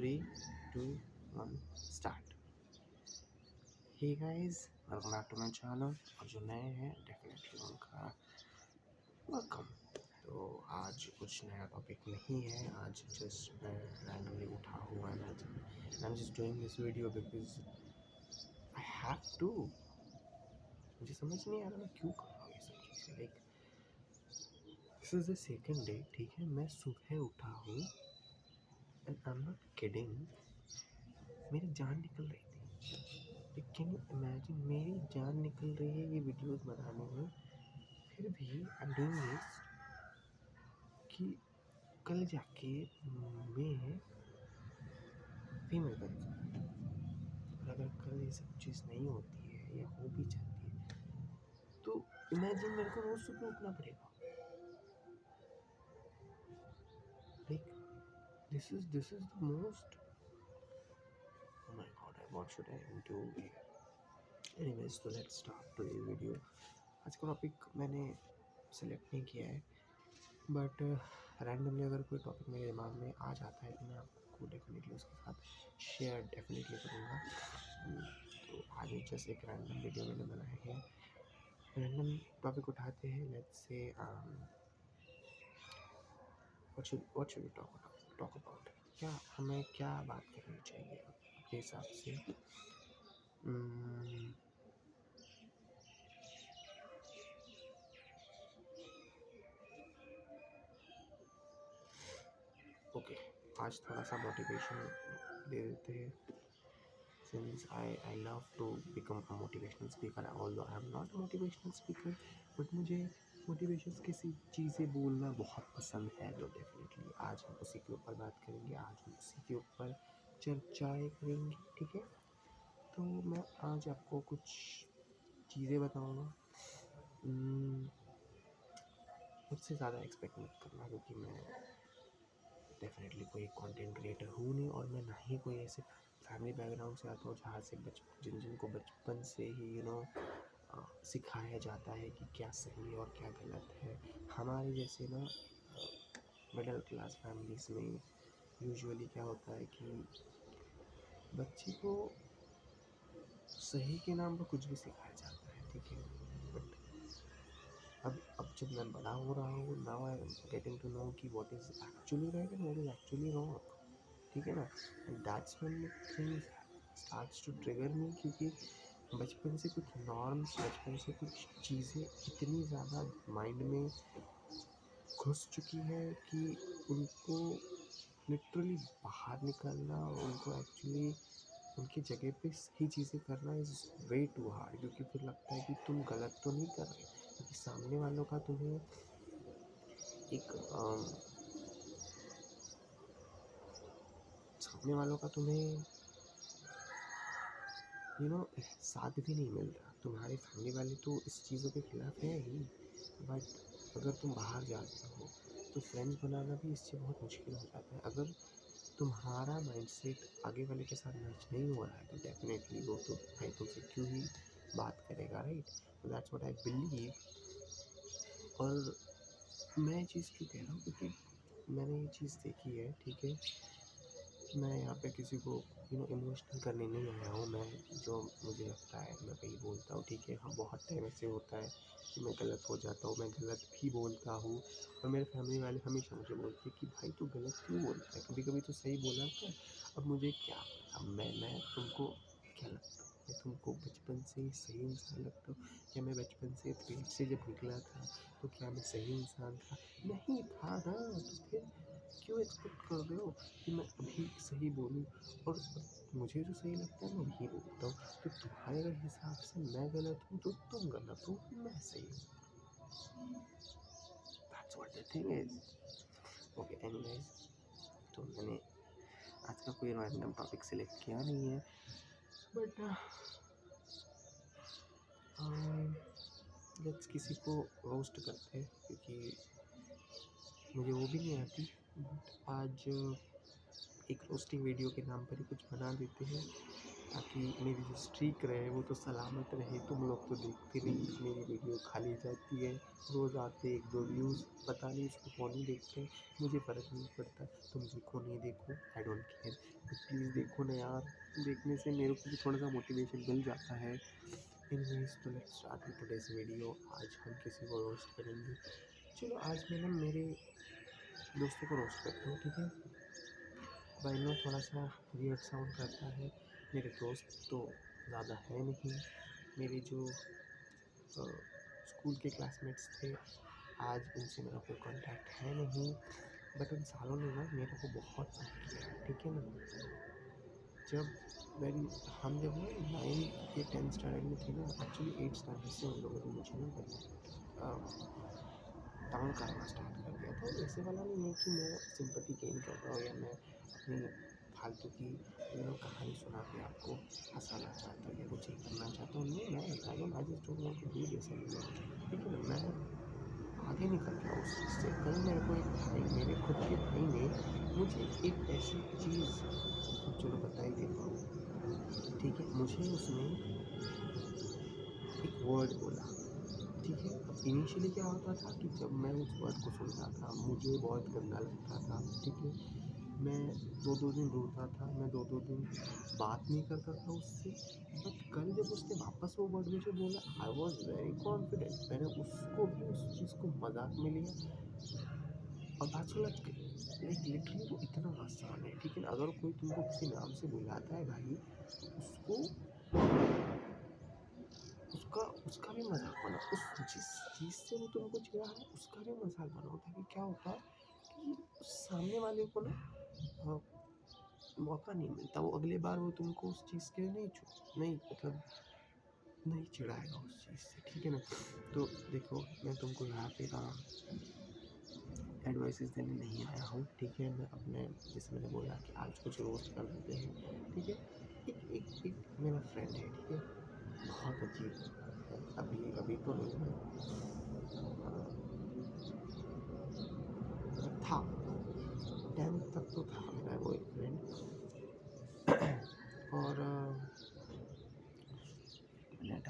3, 2, 1 start. Hey guys, welcome back to my channel. और जो नए हैं डेफिनेटली उनका वेलकम। तो आज कुछ नया टॉपिक नहीं है, आज जस्ट मैं रैंडमली उठा हुआ है। I am just doing this video because I have to. मुझे समझ नहीं आ रहा मैं क्यों कर रहा हूँ ये सब चीज़ें। Like this is the second day, ठीक है। मैं सुबह उठा हूँ and I am not kidding, मेरी जान निकल रही थी। कैन यू इमेजिन, मेरी जान निकल रही है ये वीडियोस बनाने में, फिर भी आई एम डूइंग दिस कि कल जाके मैं फीमेल बन सकूँ। और अगर कल ये सब चीज़ नहीं होती है या हो भी जाती है तो इमेजिन मेरे को रोज़ सुबह उठना पड़ेगा। Like this is the most, oh my god, what should I do here? Anyways, so let's start today's video. आज का टॉपिक मैंने सेलेक्ट नहीं किया है, बट रैंडमली अगर कोई टॉपिक मेरे दिमाग में आ जाता है तो मैं आपको डेफिनेटली उसके साथ शेयर डेफिनेटली करूँगा। तो आज जस्ट एक रैंडम वीडियो मैंने बनाया है। रैंडम टॉपिक उठाते हैं। Let's say what should we talk about. क्या हमें क्या बात करनी चाहिए आपके हिसाब से? ओके, आज थोड़ा सा मोटिवेशन दे देते हैं। Since I love to become a motivational speaker, although I am not a motivational speaker, but मुझे मोटिवेशन की चीज़ें बोलना बहुत पसंद है। तो डेफिनेटली आज हम उसी के ऊपर बात करेंगे, आज हम उसी के ऊपर चर्चाएँ करेंगे, ठीक है। तो मैं आज आपको कुछ चीज़ें बताऊँगा। मुझसे ज़्यादा एक्सपेक्ट मत करना, क्योंकि मैं डेफिनेटली कोई कंटेंट क्रिएटर हूँ नहीं, और मैं ना ही कोई ऐसे फैमिली बैकग्राउंड से आता हूँ जहाँ से जिनको बचपन से ही सिखाया जाता है कि क्या सही और क्या गलत है। हमारे जैसे ना मिडिल क्लास फैमिलीज़ में यूजुअली क्या होता है कि बच्चे को सही के नाम पर कुछ भी सिखाया जाता है, ठीक है। बट अब जब मैं बड़ा हो रहा हूँ, now I am getting to know कि what is actually right and what is actually wrong, ठीक है ना। And that's when things starts to trigger me, क्योंकि बचपन से कुछ नॉर्म्स, बचपन से कुछ चीज़ें इतनी ज़्यादा माइंड में घुस चुकी है कि उनको लिटरली बाहर निकलना, उनको एक्चुअली उनकी जगह पे सही चीज़ें करना इज़ वे टू हार्ड। क्योंकि फिर लगता है कि तुम गलत तो नहीं कर रहे, क्योंकि सामने वालों का तुम्हें एक सामने वालों का तुम्हें साथ भी नहीं मिल रहा। तुम्हारे फैमिली वाले तो इस चीज़ों के खिलाफ है ही, बट अगर तुम बाहर जाते हो तो फ्रेंड्स बनाना भी इससे बहुत मुश्किल हो जाता है। अगर तुम्हारा माइंडसेट आगे वाले के साथ मैच नहीं हो रहा है तो डेफिनेटली वो तो भाई तुमसे क्यों ही बात करेगा, right. That's what I believe. और मैं ये चीज़ क्यों कह रहा हूँ, क्योंकि मैंने ये चीज़ देखी है, ठीक है। मैं यहाँ पे किसी को इमोशनल करने नहीं आया हूँ। मैं जो मुझे लगता है मैं वही बोलता हूँ, ठीक है। हाँ, बहुत टाइम ऐसे होता है कि मैं गलत हो जाता हूँ, मैं गलत भी बोलता हूँ, और मेरे फैमिली वाले हमेशा मुझे बोलते हैं कि भाई तू गलत क्यों बोलता है, कभी कभी तो सही बोला कर। अब मुझे क्या पता, मैं तुमको क्या लगता हूँ? मैं तुमको बचपन से ही सही इंसान लगता हूँ? क्या मैं बचपन से पेट से जब निकला था तो क्या मैं सही इंसान था? नहीं था ना। तो फिर क्यों एक्सपेक्ट कर रहे हो कि मैं अभी सही बोलूँ? और मुझे जो सही लगता है मैं वही बोलता हूँ। तो तुम्हारे अगर हिसाब से मैं गलत हूँ तो तुम गलत हो, मैं सही हूँ। That's what the thing is. Okay, anyways, तो मैंने आज का कोई रैंडम टॉपिक सिलेक्ट किया नहीं है, बट लेट्स किसी को रोस्ट करते हैं, क्योंकि मुझे वो भी नहीं आती। बट आज एक रोस्टिंग वीडियो के नाम पर ही कुछ बना देते हैं ताकि मेरी जो स्ट्रीक रहे वो तो सलामत रहे। तुम लोग तो देखते नहीं, मेरी वीडियो खाली जाती है, रोज़ आते 1-2 व्यूज़, पता नहीं उसको कौन ही देखते हैं, मुझे फ़र्क नहीं पड़ता। तुम देखो नहीं देखो, I don't care, but please देखो ना यार, देखने से मेरे को भी थोड़ा सा मोटिवेशन मिल जाता है। एनीवेज़, तो let's start with today's video. आज हम किसी को रोस्ट करेंगे। चलो आज मैं ना मेरे दोस्तों को रोस्ट करता हूँ, ठीक है? भाई नो थोड़ा सा वियर्ड साउंड करता है। मेरे दोस्त तो ज़्यादा है नहीं, मेरे जो स्कूल के क्लासमेट्स थे, आज उनसे मेरा कोई कांटेक्ट है नहीं, बट उन सालों ने ना मेरे को बहुत तंग किया, ठीक है ना? जब व्हेन हम जब ना 9th या 10th स्टैंडर्ड में थे ना, एक्चुअली 8th स्टैंडर्ड से उन लोगों ने मुझे ना तंग करना स्टार्ट कर दिया था। ऐसे वाला नहीं है कि मैं सिंपैथी गेन कर रहा हूँ या मैं अपनी फालतू की कहानी सुना के आपको हँसाना चाहता हूँ या कुछ ये करना चाहता हूँ। No man, I just don't want to do this anymore, ठीक है ना? मैं आगे निकल गया उस चीज़ से। कल मेरे को एक भाई, मेरे खुद के भाई ने मुझे एक ऐसी चीज़, अब चलो बता ही देता हूँ, ठीक है? मुझे उसने एक वर्ड बोला, ठीक है? अब इनिशियली क्या होता था कि जब मैं उस वर्ड को सुनता था, मुझे बहुत गंदा लगता था, ठीक है? मैं 2-2 दिन रोता था, मैं 2-2 दिन बात नहीं करता था उससे। बट कल जब उसने वापस वो वर्ड मुझे बोला, आई वॉज़ वेरी कॉन्फिडेंट। मैंने उसको भी उस चीज़ को मज़ाक में लिया और बात सुन, लाइक लिटरली वो इतना आसान है, ठीक है ना? अगर कोई तुमको किसी नाम से बुलाता है भाई, उसको उसका उसका भी मज़ाक बनाओ। उस जिस चीज़ से वो तुमको चिढ़ा है, उसका भी मज़ाक बनाओ, ताकि क्या होता है कि सामने वाले को ना अ, मौका नहीं मिलता, वो अगली बार वो तुमको उस चीज़ के लिए नहीं मतलब नहीं चिढ़ाएगा उस चीज़ से, ठीक है ना? तो देखो, मैं तुमको यहाँ पे एडवाइसेस देने नहीं आया हूँ, ठीक है? मैं अपने, जैसे मैंने बोला कि आज कुछ रोस्ट कर देते हैं, ठीक है? एक मेरा फ्रेंड है, ठीक है? बहुत अजीब है, अभी अभी तो नहीं है, था, 10th तक तो था मेरा वो एक फ्रेंड। और मिनट,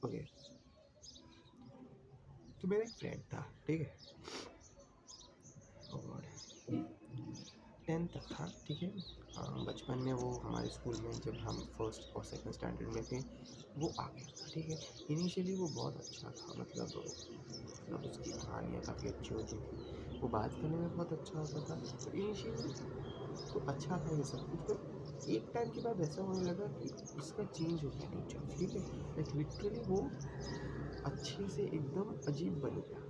ओके, तो मेरा एक फ्रेंड था, ठीक है? और 10th तक था, ठीक है? बचपन में वो हमारे स्कूल में, जब हम फर्स्ट और सेकंड स्टैंडर्ड में थे, वो आ गया था, ठीक है? इनिशियली वो बहुत अच्छा था, मतलब उसकी कहानियाँ काफ़ी अच्छी होती थी, वो बात करने में बहुत अच्छा होता था। बट इनिशियली तो अच्छा था ये सब कुछ, बट एक टाइम के बाद ऐसा होने लगा कि उसका चेंज हो गया नेचर, ठीक है? लाइक लिटरली वो अच्छे से एकदम अजीब बन गया।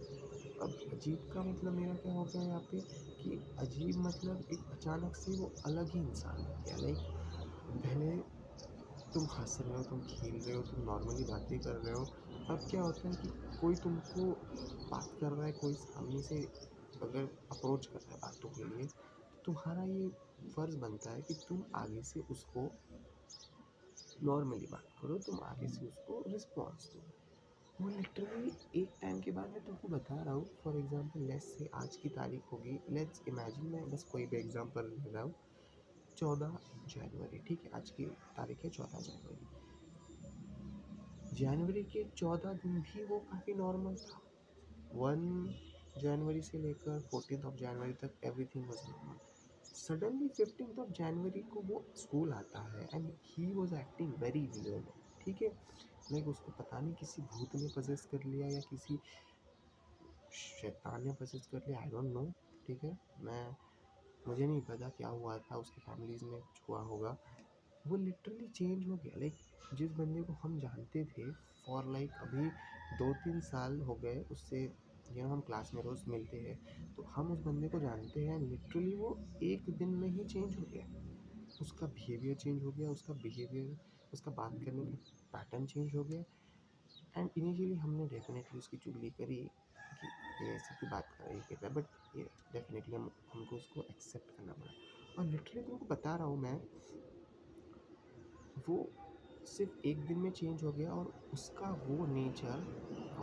अब अजीब का मतलब मेरा क्या हो गया यहाँ पे, कि अजीब मतलब एक अचानक से वो अलग ही इंसान हो गया। लाइक पहले तुम हँस रहे हो, तुम खेल रहे हो, तुम नॉर्मली बातें कर रहे हो। अब क्या होता है कि कोई तुमको बात कर रहा है, कोई सामने से अगर अप्रोच कर रहा है बातों के लिए, तो तुम्हारा ये फ़र्ज़ बनता है कि तुम आगे से उसको नॉर्मली बात करो, तुम आगे से उसको रिस्पॉन्स दो। वो लिटरली एक टाइम के बाद, मैं तुमको बता रहा हूँ, फॉर एग्ज़ाम्पल लेट्स से आज की तारीख होगी, लेट्स इमेजिन, मैं बस कोई भी एग्ज़ाम्पल ले रहा हूँ, 14 जनवरी, ठीक है? आज की तारीख है 14 जनवरी। जनवरी के 14 दिन भी वो काफ़ी नॉर्मल था। 1 जनवरी से लेकर 14th ऑफ जनवरी तक everything was normal. Suddenly 15th of January को वो स्कूल आता है and he was acting very weird, ठीक है? लाइक उसको पता नहीं किसी भूत ने पजेस कर लिया या किसी शैतान ने पजेस कर लिया, आई डोंट नो, ठीक है? मुझे नहीं पता क्या हुआ था, उसकी फैमिलीज़ में कुछ हुआ होगा। वो लिटरली चेंज हो गया। लाइक जिस बंदे को हम जानते थे फॉर लाइक अभी 2-3 साल हो गए उससे, हम क्लास में रोज़ मिलते हैं, तो हम उस बंदे को जानते हैं, लिटरली वो एक दिन में ही चेंज हो गया। उसका बिहेवियर चेंज हो गया, उसका बात करने का पैटर्न चेंज हो गया। एंड इनिशियली हमने डेफिनेटली उसकी चुगली करी कि ये ऐसी क्यों बात कर रहा है, ये कर रहा है, बट ये डेफिनेटली हमको उसको एक्सेप्ट करना पड़ा। और लिटरली तुमको बता रहा हूँ मैं, वो सिर्फ एक दिन में चेंज हो गया और उसका वो नेचर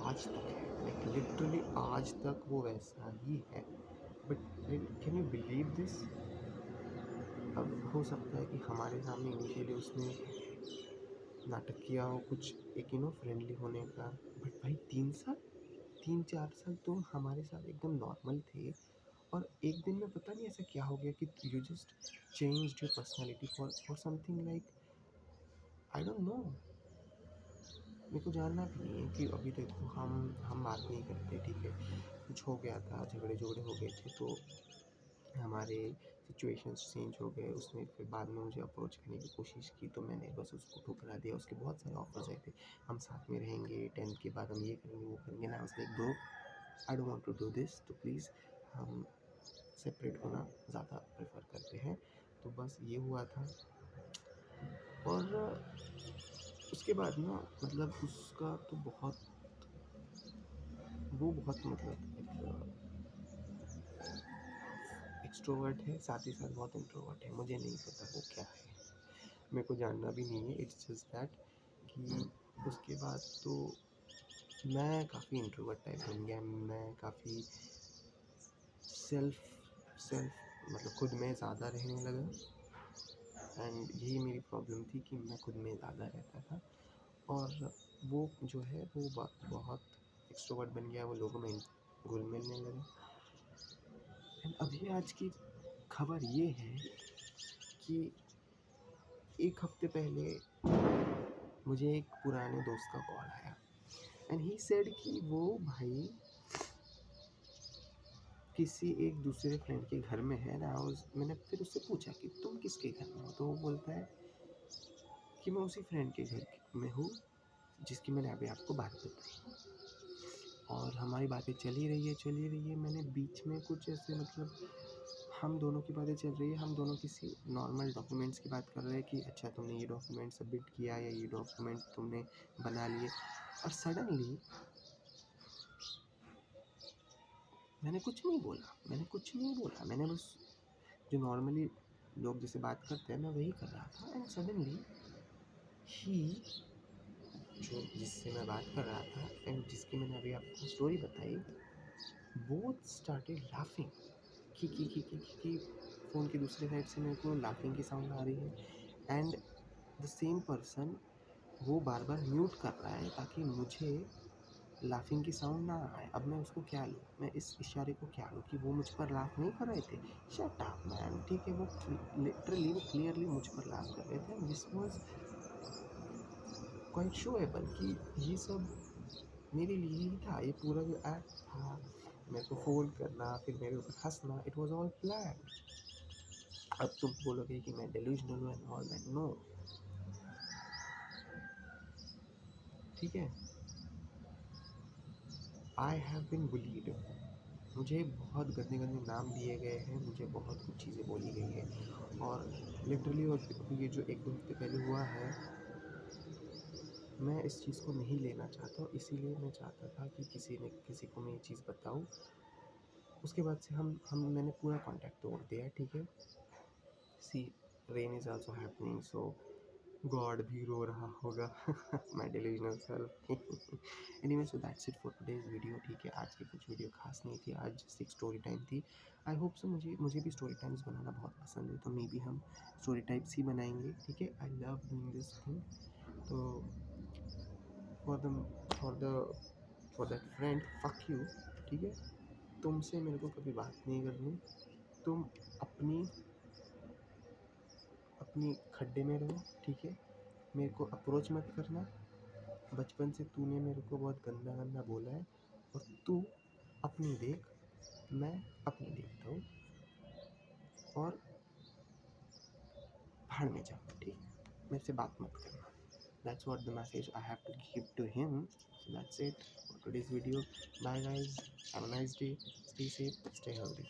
आज तक है। लाइक लिटरली आज तक वो वैसा ही है। But can you believe this? अब हो सकता है कि हमारे सामने इनिशियली उसने नाटक किया हो कुछ एक फ्रेंडली होने का, बट भाई 3 साल 3-4 साल तुम हमारे साथ एकदम नॉर्मल थे, और एक दिन में पता नहीं ऐसा क्या हो गया कि you just changed your personality for something like I don't know. मेरे को जानना भी नहीं है कि अभी देखो हम बात नहीं करते, ठीक है, कुछ हो गया था, झगड़े झगड़े हो गए थे, तो हमारे सिचुएशंस चेंज हो गए। उसने फिर बाद में मुझे अप्रोच करने की कोशिश की, तो मैंने बस उसको ठुकरा दिया। उसके बहुत सारे ऑफर्स आए थे, हम साथ में रहेंगे, 10th के बाद हम ये करेंगे वो करेंगे ना। उसने bro I don't want to do this, तो प्लीज़ हम सेपरेट होना ज़्यादा प्रेफर करते हैं। तो बस ये हुआ था। और उसके बाद ना मतलब उसका तो बहुत वो बहुत मतलब एक्सट्रोवर्ट है, साथ ही साथ बहुत इंट्रोवर्ट है। मुझे नहीं पता वो क्या है, मेरे को जानना भी नहीं है। इट्स जस्ट दैट कि उसके बाद तो मैं काफ़ी इंट्रोवर्ट टाइप बन गया। मैं काफ़ी सेल्फ सेल्फ मतलब खुद में ज़्यादा रहने लगा, एंड यही मेरी प्रॉब्लम थी कि मैं खुद में ज़्यादा रहता था। और वो जो है वो बहुत एक्सट्रोवर्ट बन गया, वो लोगों में घुल मिलने लगा। एंड अभी आज की खबर ये है कि एक हफ्ते पहले मुझे एक पुराने दोस्त का कॉल आया, एंड ही सेड कि वो भाई किसी एक दूसरे फ्रेंड के घर में है ना। मैंने फिर उससे पूछा कि तुम किसके घर में हो, तो वो बोलता है कि मैं उसी फ्रेंड के घर में हूँ जिसकी मैंने अभी आपको बात बताई। और हमारी बातें चली रही है। मैंने बीच में कुछ ऐसे मतलब हम दोनों की बातें चल रही है, हम दोनों किसी नॉर्मल डॉक्यूमेंट्स की बात कर रहे हैं कि अच्छा तुमने ये डॉक्यूमेंट सबमिट किया या ये डॉक्यूमेंट तुमने बना लिए। और सडनली मैंने बस जो नॉर्मली लोग जैसे बात करते हैं मैं वही कर रहा था। एंड सडनली ही जो जिससे मैं बात कर रहा था एंड जिसकी मैंने अभी आपको स्टोरी बताई, बोथ स्टार्टेड लाफिंग। की फ़ोन की दूसरी साइड से मेरे को लाफिंग की साउंड आ रही है, एंड द सेम पर्सन वो बार बार म्यूट कर रहा है ताकि मुझे लाफिंग की साउंड ना आए। अब मैं उसको क्या लूँ, मैं इस इशारे को क्या लूँ कि वो मुझ पर लाफ नहीं कर रहे थे? शट अप मैन, ठीक है, वो लिटरली वो क्लियरली मुझ पर लाफ कर रहे थे। दिस वाज क्वाइट शोएबल कि ये सब मेरे लिए ही था। ये पूरा जो एक्ट था, मेरे को फ़ोन करना फिर मेरे ऊपर हंसना, इट वाज ऑल प्लान। अब तुम बोलोगे कि मैं डेल्यूजनल हूँ एंड ऑल दैट, नो, ठीक है। आई हैव बीन बुलीड, मुझे बहुत गंदे गंदे नाम दिए गए हैं, मुझे बहुत कुछ चीज़ें बोली गई है। और लिटरली अभी ये जो 1-2 हफ्ते पहले हुआ है, मैं इस चीज़ को नहीं लेना चाहता हूँ, इसीलिए मैं चाहता था कि किसी को मैं ये चीज़ बताऊँ। उसके बाद से हम मैंने पूरा कॉन्टैक्ट तोड़ दिया है, ठीक है। See rain is also happening, so God भी रो रहा होगा my delusional self. Anyway, so that's it for today's video, ठीक है। आज की कुछ वीडियो खास नहीं थी, आज जस्ट एक स्टोरी टाइम थी। आई होप सो, मुझे भी स्टोरी टाइम्स बनाना बहुत पसंद है, तो मे बी हम स्टोरी टाइप्स ही बनाएंगे, ठीक है। I love doing this thing. तो for the for the for that friend, fuck you, ठीक है। तुमसे मेरे को कभी बात नहीं करनी। तुम अपनी अपनी खड्डे में रहो, ठीक है। मेरे को अप्रोच मत करना। बचपन से तूने मेरे को बहुत गंदा गंदा बोला है, और तू अपनी देख, मैं अपनी देखता हूँ, और भाड़ में जाओ, ठीक है। मेरे से बात मत करना। That's what the message I have to give to him. So that's it for today's video. Bye guys, have a nice day, stay safe, stay healthy.